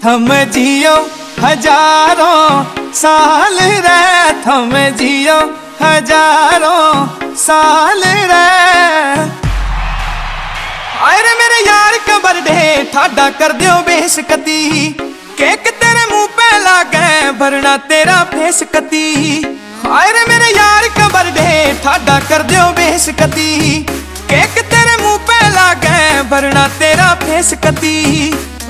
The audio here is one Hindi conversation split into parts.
थम जियो हजारों साल रे, थम जियो हजारों साल रे। अरे मेरे यार का बर्थडे ठाडा कर दियो बेशकती, केक तेरे मुंह पे लागे भरना तेरा फेस कती। अरे मेरे यार का बर्थडे ठाडा कर दियो बेशकती, केक तेरे मुंह पे लागे भरना तेरा फेस कती।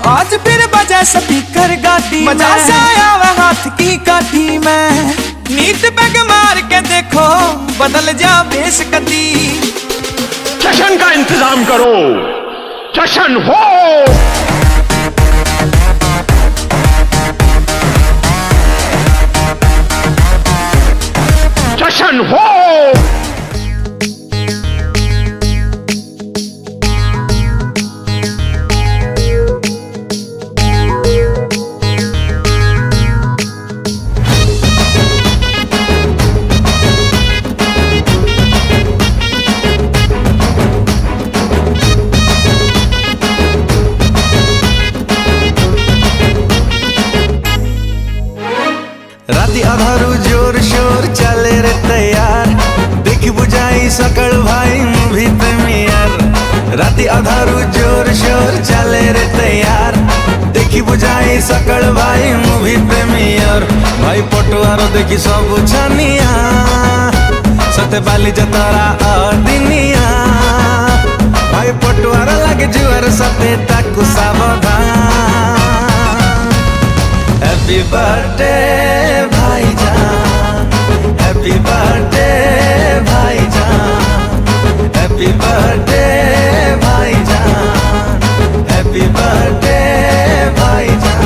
आज फिर बजा स्पीकर गाड़ी, मजा से आया वह हाथ की काठी में। नीत पैग मार के देखो बदल जा बेशकती। जश्न का इंतजाम करो, जश्न हो। जश्न हो। राती अधारू जोर शोर चले रे तैयार, देखी बुझाई सकल भाई मूवी प्रीमियर। राती अधारू जोर शोर चले रे तैयार, देखी बुझाई सकल भाई मूवी प्रीमियर। भाई पटुआर देखी सब छानिया, सते बाली जतरा अदिनिया। भाई पटुआर लगे जुआर सते ताकू सावधान। हैप्पी बर्थडे भाईजान, हैप्पी बर्थडे भाईजान, हैप्पी बर्थडे भाईजान, हैप्पी बर्थडे भाईजान।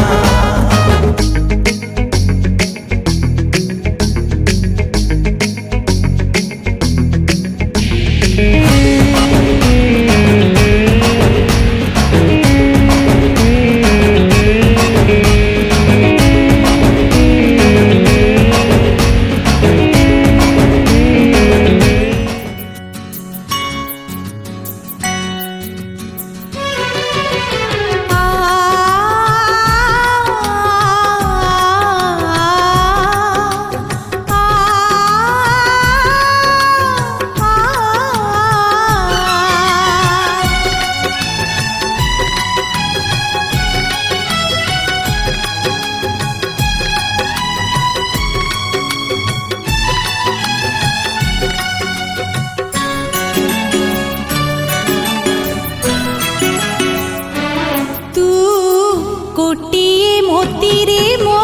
गोटिए मोती रे मो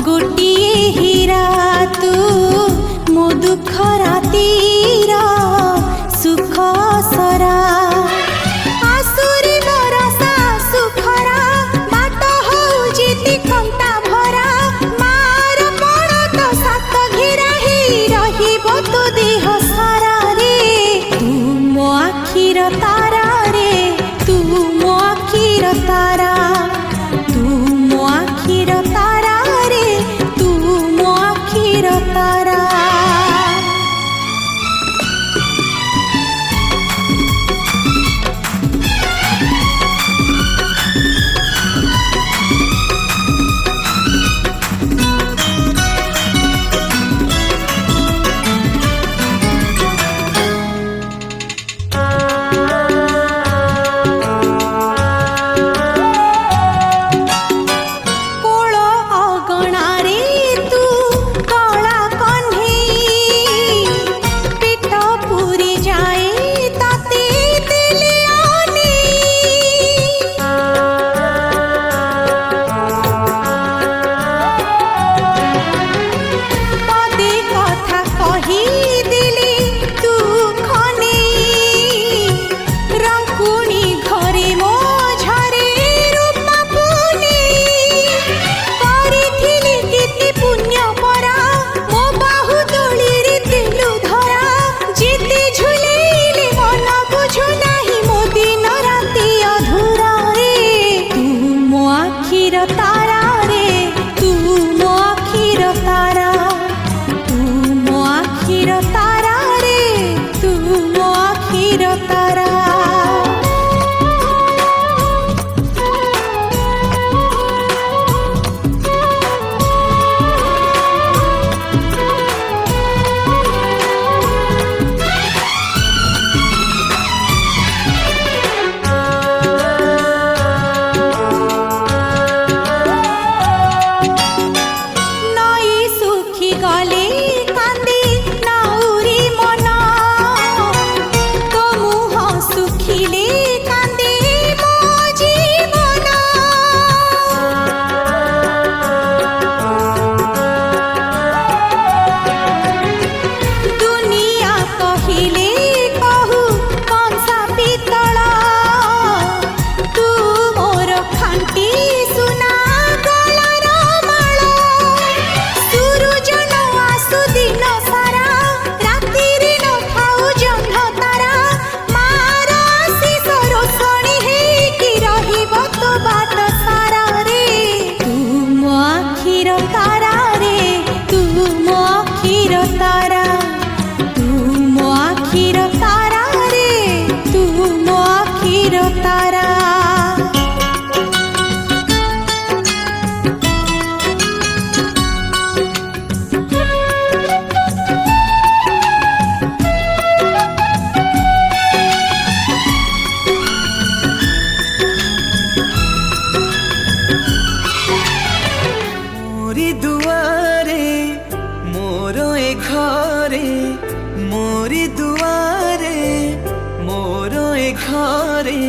गोटिए हीरा, तू मो दुख रातीर सुख सरा। आसुरी बरसा सुखरा बाट होउची तिखंता भरा। मार पड़ तो सात घिरा ही रहिबो तो देह सारा रे। तू मो आखिर तारा रे, तू मो आखिर तारा, तू मो आखिर तारा रे, तू मो आखिर तारा। रे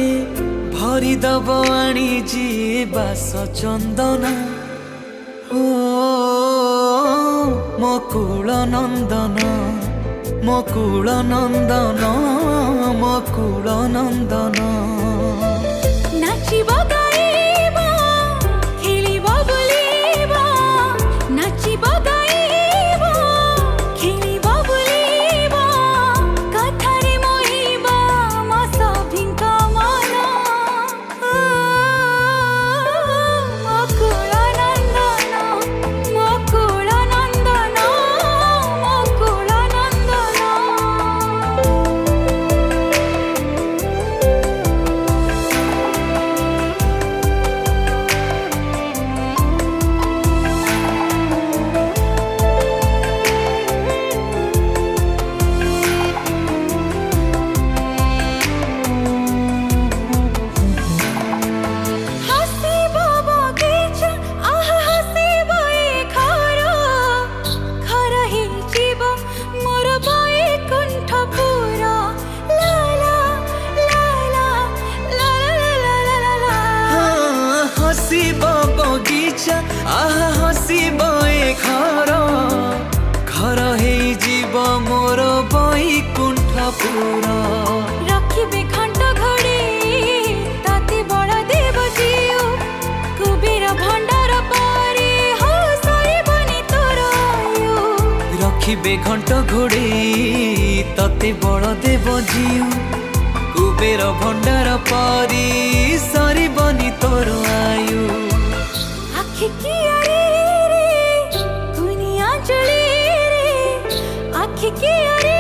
भरी दब आनी जी बास चंदन ओ मकुल नंदन मकुल नंदन मकुल नंदन नाचिब गाइब खेलिब बुलिब नाचिब गाइब खेलिब बुलिब कथारे मोहिब म सभिंक मन मकुल नंदन मकुल नंदन मकुल नंदन हसीब बगीचा आहा हसीब ए घर घर हेजिब मोर बैकुंठ पूरा ला ला ला ला ला ला ला ला हसीब बगीचा आहा हसीब ए घर घर हेजिब मोर बैकुंठ पूरा रखिबे घंट घड़ी ताते बड़ देव जीव कुबेर भंडार पारे हो सरिबनी तोर आयु रखिबे घंट घोड़े तते बड़ देव जीव कुबेर भंडार परी सरिबनी तोर आयु आखि की अरे रे कुनिया चली रे आखि की अरे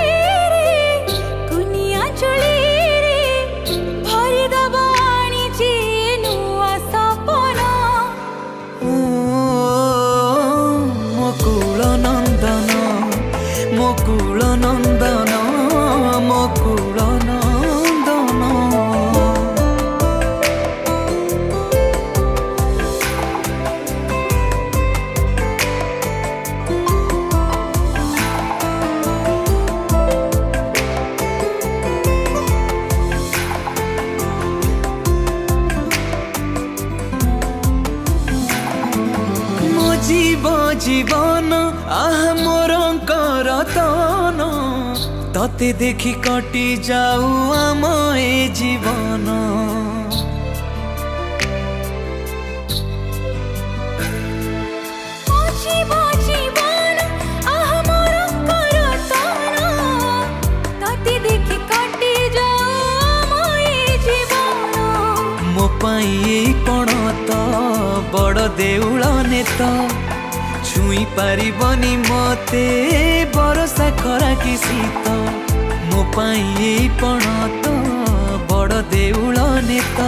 रे कुनिया चली रे भरी दबाणी जी नुआ सपना ओ मकुल नंदन मकुल नंदन मकुल नंदन मो जीव जीवन आह मोर करतन तते देखी कटी जाऊ आम ए जीवन जीव जीवन आह मोर करतन ताते देखि कटि जाऊ मोए जीवन मो पाई एई पण त बड़ देउल नेत छुई पारिबनी मते बरसा खरा कि शीत मो पाई एई पण त बड़ देउल नेत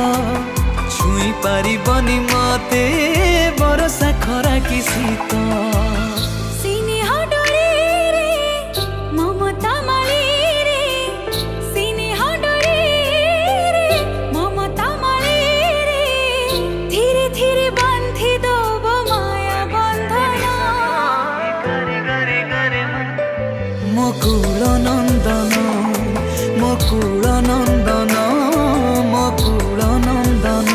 छुई पारिबनी मते बरसा खरा कि शीत सिनेह डरे रे ममता माली रे सिनेह डरे रे ममता माली रे धीरे धीरे बांधी दब माया बंधना मकुल नंदन मकुल नंदन मकुल नंदन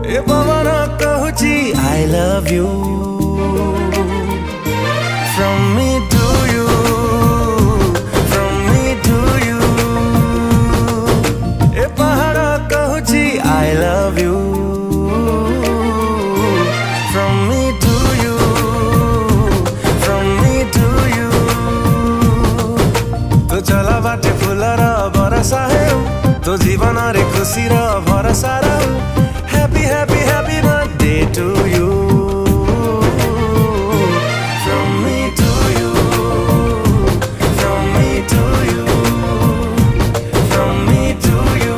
ए पवन कहूची I love you from me to you from me to you ए पहाड़ कहूची I love you from me to you from me to you तो चला बाटे फुलर बरसा है तो जीवन रे खुशी र भरसा र happy happy happy birthday to you from me to you from me to you from me to you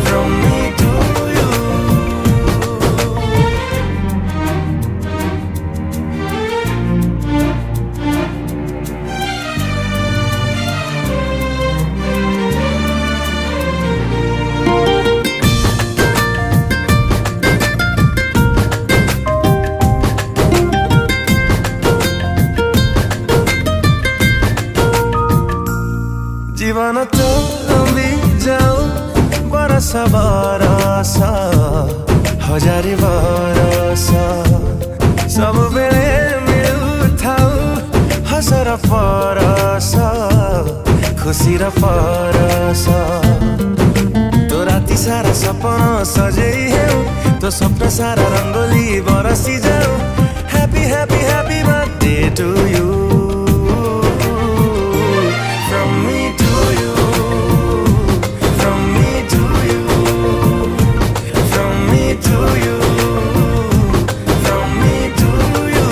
from me to you बरस हजारे बरस सब बेले मिलुथाउ हसर परस खुशीर परस तो राति सारा सपन सजेई हेउ तो स्वप्न सारा रंगोली बरसी जाऊ happy happy happy birthday to you from me to you from me to you from me to you from me to you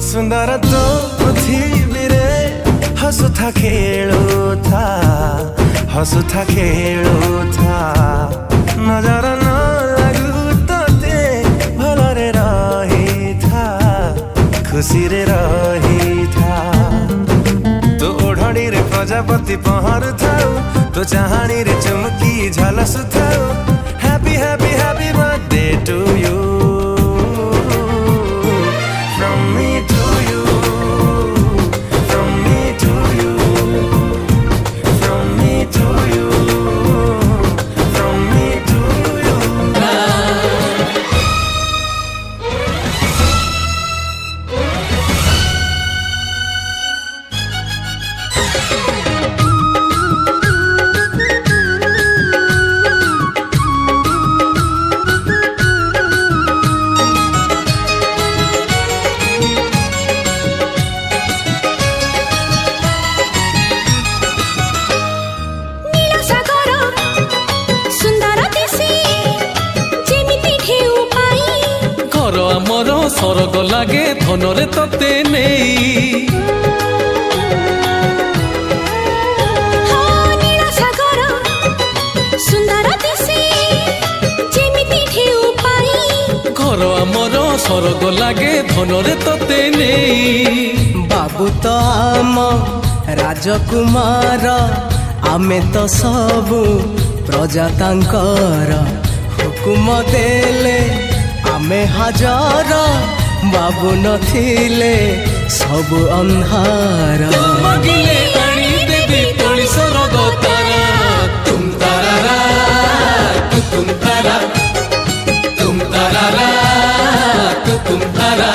सुंदर तो पृथ्वी रे हसुथा खेलुथा हसुथा खेलुथा नजर न लागू तोते भलरे रही था खुशी रे रही था तो ओढ़णी रे प्रजापति पहरु थाउ तो चाहाणी रे चमकी झलसु थाउ happy happy happy birthday to you from me to you from me to you from me to you from me to you নীল সাগর সুন্দর দিশি যেমিতি ঢেউ পাই ঘর আমার সরগ লাগে ধনরে ততে নেই নীল সাগর সুন্দর দিশি যেমিতি ঢেউ পাই ঘর আমার সরগ লাগে ধনরে ততে নেই বাবু তো আম রাজকুমার ଆମେ ତ ସବୁ ପ୍ରଜା ତାଙ୍କର ହୁକୁମ ଦେଲେ ଆମେ ହାଜର ବାବୁ ନଥିଲେ ସବୁ ଅନ୍ଧାର মাগিলে আনি দেবী তোলি সরগ তারা তুম তারারা তুম তারা তুম তারারা তুম তারা